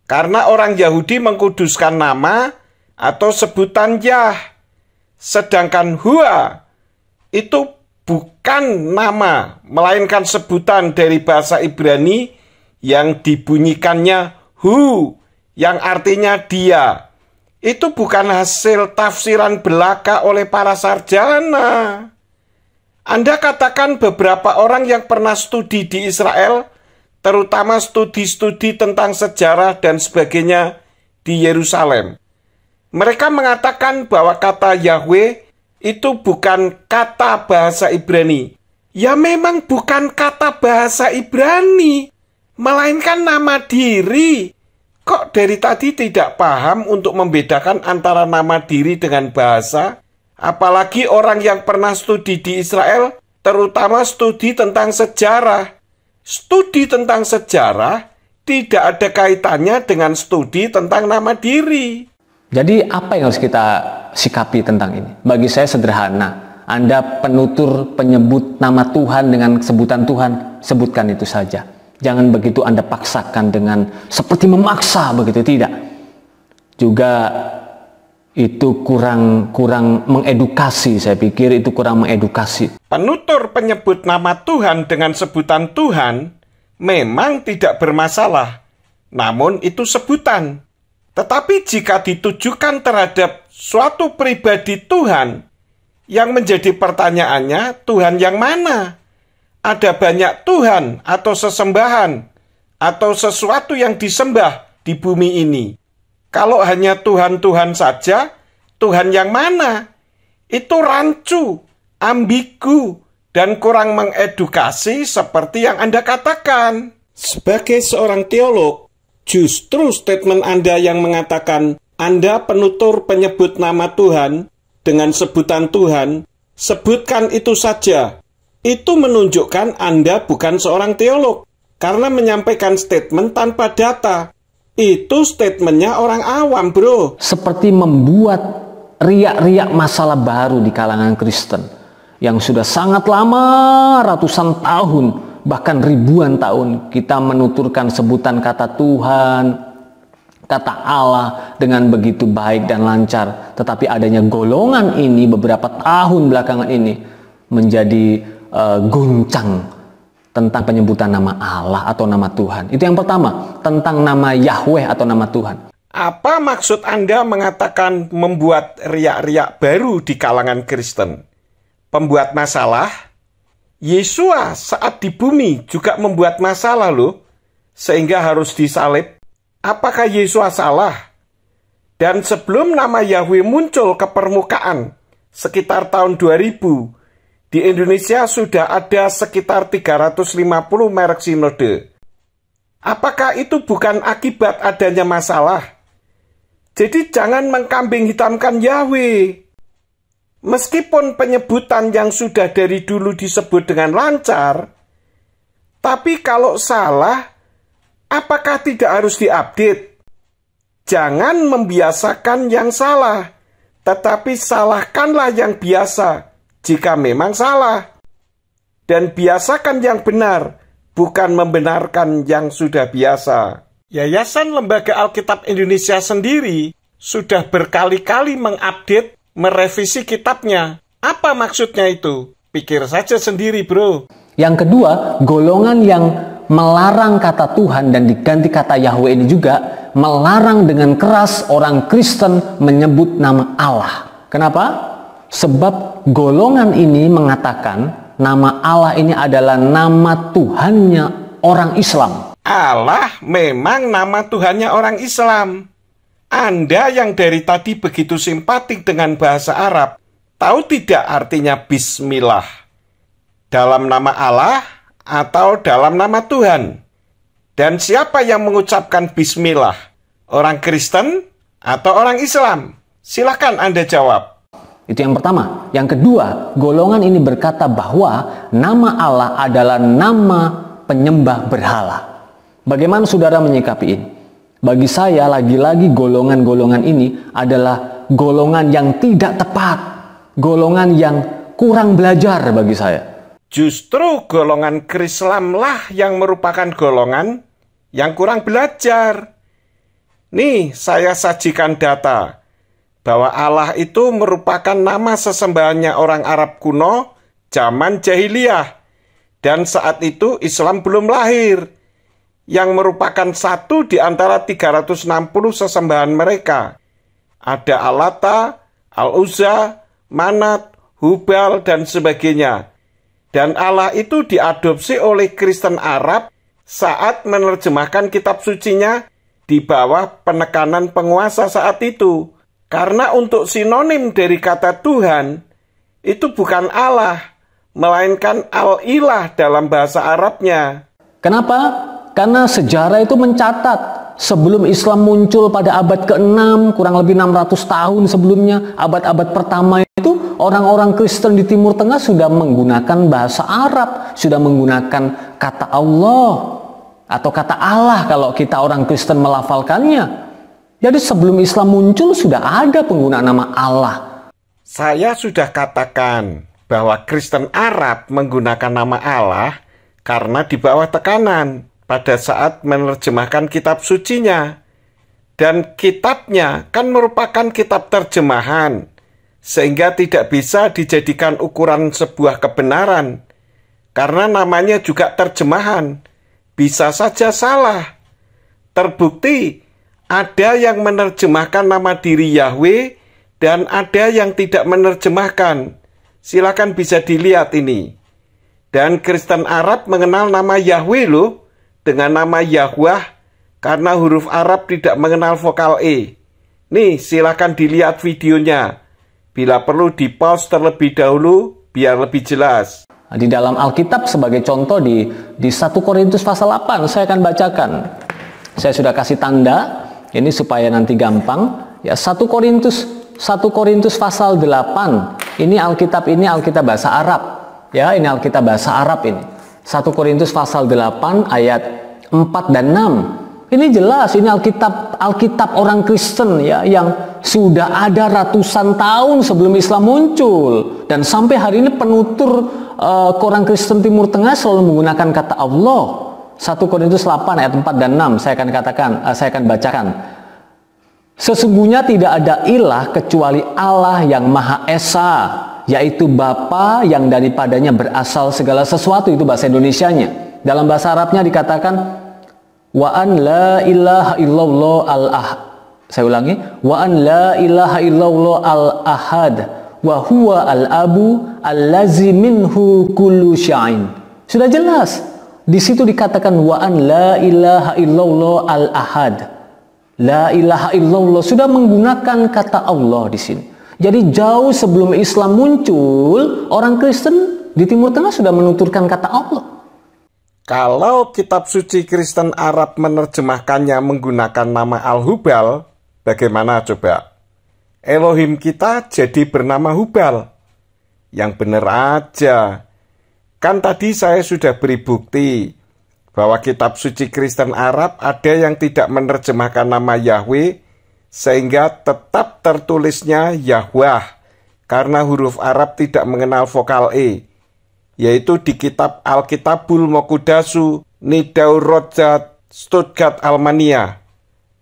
Karena orang Yahudi mengkuduskan nama atau sebutan Yah. Sedangkan Hua itu bukan nama, melainkan sebutan dari bahasa Ibrani yang dibunyikannya Hu, yang artinya dia. Itu bukan hasil tafsiran belaka oleh para sarjana. Anda katakan beberapa orang yang pernah studi di Israel, terutama studi-studi tentang sejarah dan sebagainya di Yerusalem. Mereka mengatakan bahwa kata Yahweh itu bukan kata bahasa Ibrani. Ya memang bukan kata bahasa Ibrani, melainkan nama diri. Kok dari tadi tidak paham untuk membedakan antara nama diri dengan bahasa? Apalagi orang yang pernah studi di Israel, terutama studi tentang sejarah. Studi tentang sejarah tidak ada kaitannya dengan studi tentang nama diri. Jadi apa yang harus kita sikapi tentang ini? Bagi saya sederhana. Anda penutur penyebut nama Tuhan dengan sebutan Tuhan, sebutkan itu saja. Jangan begitu Anda paksakan dengan seperti memaksa begitu, tidak. Juga itu kurang mengedukasi, saya pikir itu kurang mengedukasi. Penutur penyebut nama Tuhan dengan sebutan Tuhan memang tidak bermasalah, namun itu sebutan. Tetapi jika ditujukan terhadap suatu pribadi Tuhan, yang menjadi pertanyaannya, Tuhan yang mana? Ada banyak Tuhan atau sesembahan atau sesuatu yang disembah di bumi ini. Kalau hanya Tuhan-Tuhan saja, Tuhan yang mana? Itu rancu, ambigu, dan kurang mengedukasi seperti yang Anda katakan. Sebagai seorang teolog, justru statement Anda yang mengatakan Anda penutur penyebut nama Tuhan dengan sebutan Tuhan, sebutkan itu saja. Itu menunjukkan Anda bukan seorang teolog, karena menyampaikan statement tanpa data. Itu statementnya orang awam, bro. Seperti membuat riak-riak masalah baru di kalangan Kristen, yang sudah sangat lama, ratusan tahun, bahkan ribuan tahun, kita menuturkan sebutan kata Tuhan, kata Allah dengan begitu baik dan lancar. Tetapi adanya golongan ini beberapa tahun belakangan ini menjadi guncang tentang penyebutan nama Allah atau nama Tuhan. Itu yang pertama, tentang nama Yahweh atau nama Tuhan. Apa maksud Anda mengatakan membuat riak-riak baru di kalangan Kristen? Pembuat masalah? Yesus saat di bumi juga membuat masalah loh, sehingga harus disalib. Apakah Yesus salah? Dan sebelum nama Yahweh muncul ke permukaan, sekitar tahun 2000, di Indonesia sudah ada sekitar 350 merek sinode. Apakah itu bukan akibat adanya masalah? Jadi jangan mengkambing hitamkan Yahweh. Meskipun penyebutan yang sudah dari dulu disebut dengan lancar, tapi kalau salah, apakah tidak harus diupdate? Jangan membiasakan yang salah, tetapi salahkanlah yang biasa jika memang salah. Dan biasakan yang benar, bukan membenarkan yang sudah biasa. Yayasan Lembaga Alkitab Indonesia sendiri sudah berkali-kali mengupdate, merevisi kitabnya. Apa maksudnya itu? Pikir saja sendiri, bro. Yang kedua, golongan yang melarang kata Tuhan dan diganti kata Yahweh ini juga melarang dengan keras orang Kristen menyebut nama Allah. Kenapa? Sebab golongan ini mengatakan nama Allah ini adalah nama Tuhannya orang Islam. Allah memang nama Tuhannya orang Islam. Anda yang dari tadi begitu simpatik dengan bahasa Arab, tahu tidak artinya Bismillah? Dalam nama Allah atau dalam nama Tuhan? Dan siapa yang mengucapkan Bismillah? Orang Kristen atau orang Islam? Silakan Anda jawab. Itu yang pertama. Yang kedua, golongan ini berkata bahwa nama Allah adalah nama penyembah berhala. Bagaimana saudara menyikapi ini? Bagi saya, lagi-lagi golongan-golongan ini adalah golongan yang tidak tepat. Golongan yang kurang belajar bagi saya. Justru golongan Krislamlah yang merupakan golongan yang kurang belajar. Nih, saya sajikan data bahwa Allah itu merupakan nama sesembahannya orang Arab kuno zaman jahiliyah. Dan saat itu Islam belum lahir, yang merupakan satu di antara 360 sesembahan mereka. Ada Al-Lata, Al-Uzza, Manat, Hubal, dan sebagainya. Dan Allah itu diadopsi oleh Kristen Arab saat menerjemahkan kitab sucinya di bawah penekanan penguasa saat itu. Karena untuk sinonim dari kata Tuhan, itu bukan Allah, melainkan al-ilah dalam bahasa Arabnya. Kenapa? Karena sejarah itu mencatat sebelum Islam muncul pada abad ke-6, kurang lebih 600 tahun sebelumnya, abad-abad pertama itu, orang-orang Kristen di Timur Tengah sudah menggunakan bahasa Arab, sudah menggunakan kata Allah atau kata Allah kalau kita orang Kristen melafalkannya. Jadi sebelum Islam muncul sudah ada penggunaan nama Allah. Saya sudah katakan bahwa Kristen Arab menggunakan nama Allah karena di bawah tekanan pada saat menerjemahkan kitab sucinya. Dan kitabnya kan merupakan kitab terjemahan, sehingga tidak bisa dijadikan ukuran sebuah kebenaran. Karena namanya juga terjemahan, bisa saja salah. Terbukti ada yang menerjemahkan nama diri Yahweh dan ada yang tidak menerjemahkan. Silakan bisa dilihat ini. Dan Kristen Arab mengenal nama Yahweh loh dengan nama Yahwah karena huruf Arab tidak mengenal vokal E. Nih, silakan dilihat videonya. Bila perlu di-pause terlebih dahulu biar lebih jelas. Di dalam Alkitab sebagai contoh di 1 Korintus pasal 8 saya akan bacakan. Saya sudah kasih tanda ini supaya nanti gampang. Ya, 1 Korintus pasal 8. Ini Alkitab bahasa Arab. Ya, ini Alkitab bahasa Arab ini. 1 Korintus pasal 8 ayat 4 dan 6. Ini jelas, ini Alkitab orang Kristen ya, yang sudah ada ratusan tahun sebelum Islam muncul. Dan sampai hari ini penutur orang Kristen Timur Tengah selalu menggunakan kata Allah. 1 Korintus 8 ayat 4 dan 6 saya akan bacakan. Sesungguhnya tidak ada ilah kecuali Allah yang Maha Esa, yaitu Bapa yang daripadanya berasal segala sesuatu. Itu bahasa Indonesianya. Dalam bahasa Arabnya dikatakan wa an la ilaha illallah al-ahad. Saya ulangi, wa an la ilaha illallah al-ahad wa huwa al-abu allazi minhu kullu syai'in. Sudah jelas. Di situ dikatakan wa an la ilaha illallah al-ahad. La ilaha illallah, sudah menggunakan kata Allah di sini. Jadi jauh sebelum Islam muncul, orang Kristen di Timur Tengah sudah menuturkan kata Allah. Kalau kitab suci Kristen Arab menerjemahkannya menggunakan nama Al-Hubal, bagaimana coba? Elohim kita jadi bernama Hubal. Yang benar aja. Kan tadi saya sudah beri bukti bahwa kitab suci Kristen Arab ada yang tidak menerjemahkan nama Yahweh sehingga tetap tertulisnya Yahwah karena huruf Arab tidak mengenal vokal E, yaitu di kitab Alkitabul Mokudasu Nidau Rojat Stuttgart Almania.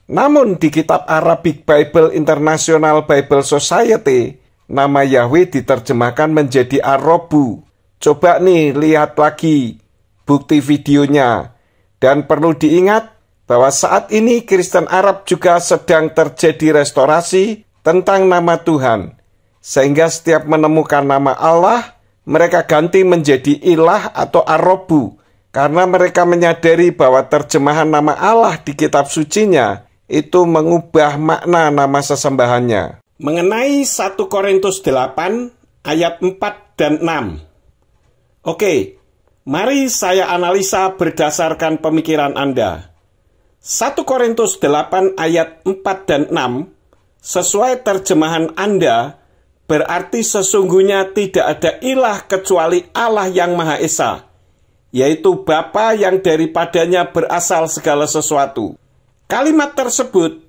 Namun di kitab Arabic Bible International Bible Society nama Yahweh diterjemahkan menjadi Arobu. Coba nih lihat lagi bukti videonya. Dan perlu diingat bahwa saat ini Kristen Arab juga sedang terjadi restorasi tentang nama Tuhan. Sehingga setiap menemukan nama Allah, mereka ganti menjadi ilah atau arobu. Karena mereka menyadari bahwa terjemahan nama Allah di kitab sucinya itu mengubah makna nama sesembahannya. Mengenai 1 Korintus 8 ayat 4 dan 6. Oke, mari saya analisa berdasarkan pemikiran Anda. 1 Korintus 8 ayat 4 dan 6, sesuai terjemahan Anda, berarti sesungguhnya tidak ada ilah kecuali Allah yang Maha Esa, yaitu Bapa yang daripadanya berasal segala sesuatu. Kalimat tersebut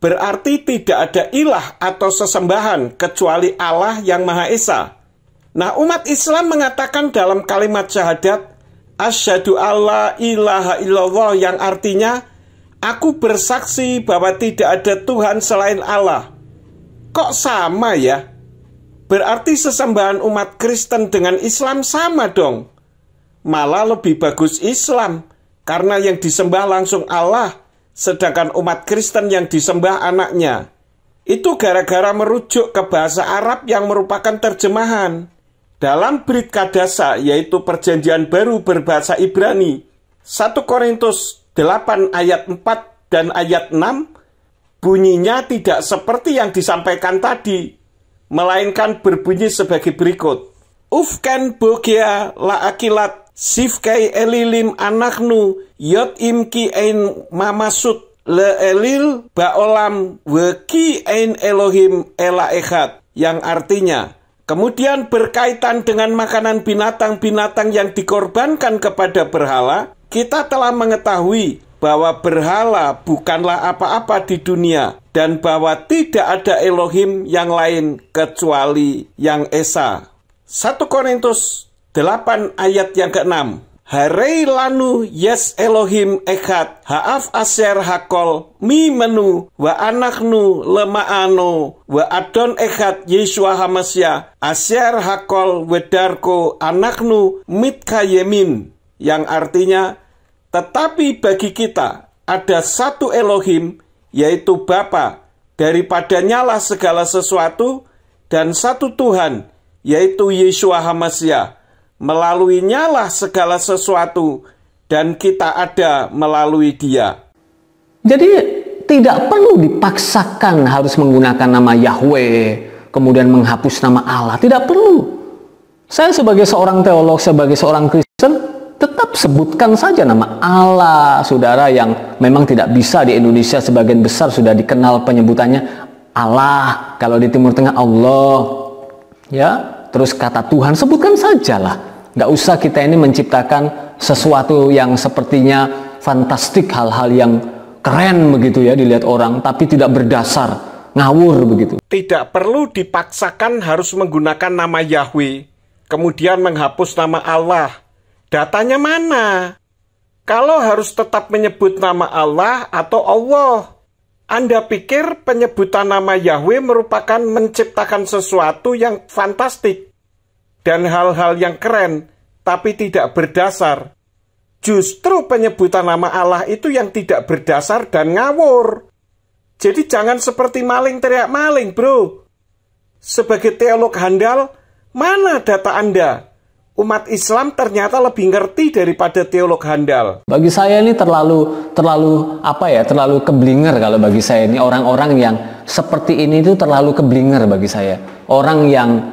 berarti tidak ada ilah atau sesembahan kecuali Allah yang Maha Esa. Nah, umat Islam mengatakan dalam kalimat syahadat, asyhadu alla ilaha illallah, yang artinya, aku bersaksi bahwa tidak ada Tuhan selain Allah. Kok sama ya? Berarti sesembahan umat Kristen dengan Islam sama dong. Malah lebih bagus Islam, karena yang disembah langsung Allah, sedangkan umat Kristen yang disembah anaknya. Itu gara-gara merujuk ke bahasa Arab yang merupakan terjemahan. Dalam Brit Kadasa, yaitu perjanjian baru berbahasa Ibrani, 1 Korintus 8 ayat 4 dan ayat 6, bunyinya tidak seperti yang disampaikan tadi, melainkan berbunyi sebagai berikut. Ufkan bogia la akilat sifkai elilim anaknu yot imki ein mamasud le elil baolam weki ein Elohim ela echad, yang artinya, kemudian berkaitan dengan makanan binatang-binatang yang dikorbankan kepada berhala, kita telah mengetahui bahwa berhala bukanlah apa-apa di dunia dan bahwa tidak ada Elohim yang lain kecuali yang Esa. 1 Korintus 8 ayat yang ke-6. Harei lanu yes Elohim echad haaf asher hakol mi menu wa anaknu lemaano wa adon echad Yeshua Hamasya asher hakol wedarko anaknu mitkayemin, yang artinya, tetapi bagi kita ada satu Elohim, yaitu Bapa, daripadanya lah segala sesuatu, dan satu Tuhan, yaitu Yeshua Hamasya, melaluinya lah segala sesuatu, dan kita ada melalui Dia. Jadi tidak perlu dipaksakan harus menggunakan nama Yahweh, kemudian menghapus nama Allah. Tidak perlu. Saya sebagai seorang teolog, sebagai seorang Kristen, tetap sebutkan saja nama Allah, saudara, yang memang tidak bisa di Indonesia sebagian besar sudah dikenal penyebutannya Allah. Kalau di Timur Tengah Allah, ya. Terus kata Tuhan, sebutkan sajalah. Nggak usah kita ini menciptakan sesuatu yang sepertinya fantastik, hal-hal yang keren begitu ya dilihat orang, tapi tidak berdasar, ngawur begitu. Tidak perlu dipaksakan harus menggunakan nama Yahweh, kemudian menghapus nama Allah. Datanya mana? Kalau harus tetap menyebut nama Allah atau Allah, Anda pikir penyebutan nama Yahweh merupakan menciptakan sesuatu yang fantastik dan hal-hal yang keren, tapi tidak berdasar. Justru penyebutan nama Allah itu yang tidak berdasar dan ngawur. Jadi jangan seperti maling teriak maling, bro. Sebagai teolog handal, mana data Anda? Umat Islam ternyata lebih ngerti daripada teolog handal. Bagi saya ini terlalu keblinger. Kalau bagi saya ini orang-orang yang seperti ini itu terlalu keblinger bagi saya. Orang yang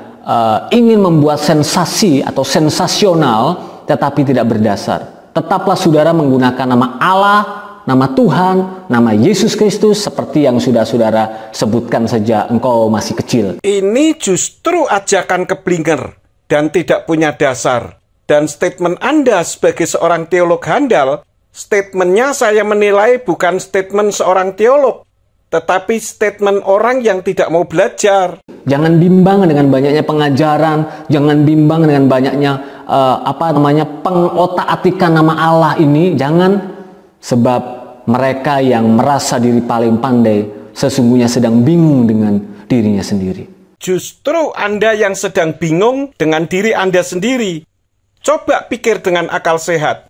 ingin membuat sensasi atau sensasional tetapi tidak berdasar. Tetaplah saudara menggunakan nama Allah, nama Tuhan, nama Yesus Kristus seperti yang sudah saudara sebutkan sejak engkau masih kecil. Ini justru ajakan keblinger dan tidak punya dasar. Dan statement Anda sebagai seorang teolog handal, statementnya saya menilai bukan statement seorang teolog, tetapi statement orang yang tidak mau belajar. Jangan bimbang dengan banyaknya pengajaran, jangan bimbang dengan banyaknya pengotak-atikan nama Allah ini, jangan. Sebab mereka yang merasa diri paling pandai sesungguhnya sedang bingung dengan dirinya sendiri. Justru Anda yang sedang bingung dengan diri Anda sendiri. Coba pikir dengan akal sehat.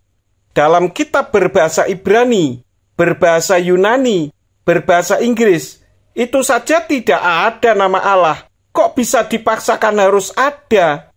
Dalam kitab berbahasa Ibrani, berbahasa Yunani, berbahasa Inggris, itu saja tidak ada nama Allah. Kok bisa dipaksakan harus ada?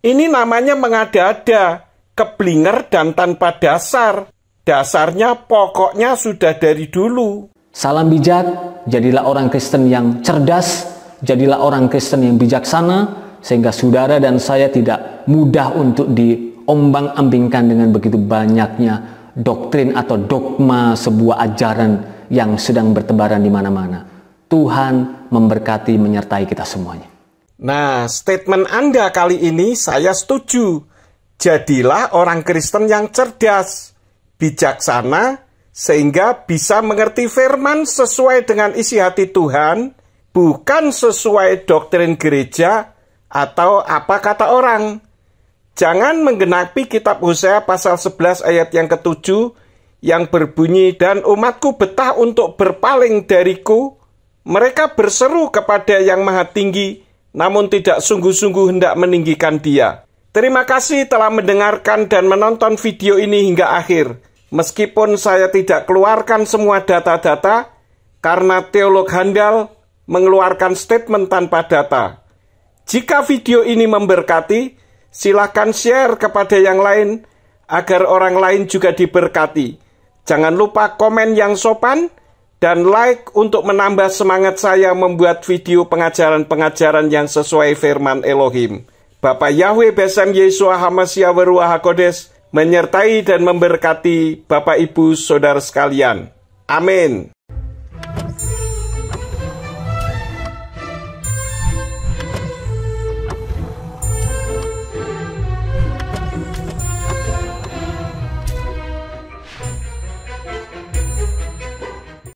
Ini namanya mengada-ada, keblinger dan tanpa dasar. Dasarnya pokoknya sudah dari dulu. Salam bijak, jadilah orang Kristen yang cerdas, jadilah orang Kristen yang bijaksana, sehingga saudara dan saya tidak mudah untuk diombang-ambingkan dengan begitu banyaknya doktrin atau dogma sebuah ajaran yang sedang bertebaran di mana-mana. Tuhan memberkati menyertai kita semuanya. Nah, statement Anda kali ini saya setuju. Jadilah orang Kristen yang cerdas, bijaksana, sehingga bisa mengerti firman sesuai dengan isi hati Tuhan, bukan sesuai doktrin gereja atau apa kata orang. Jangan menggenapi kitab Hosea pasal 11 ayat yang ke-7 yang berbunyi, dan umatku betah untuk berpaling dariku. Mereka berseru kepada yang maha tinggi, namun tidak sungguh-sungguh hendak meninggikan Dia. Terima kasih telah mendengarkan dan menonton video ini hingga akhir. Meskipun saya tidak keluarkan semua data-data, karena teolog handal mengeluarkan statement tanpa data. Jika video ini memberkati, silakan share kepada yang lain, agar orang lain juga diberkati. Jangan lupa komen yang sopan, dan like untuk menambah semangat saya membuat video pengajaran-pengajaran yang sesuai firman Elohim. Bapa Yahweh Besem Yesua Hamasya Weruah HaKodes menyertai dan memberkati Bapak Ibu Saudara sekalian. Amin.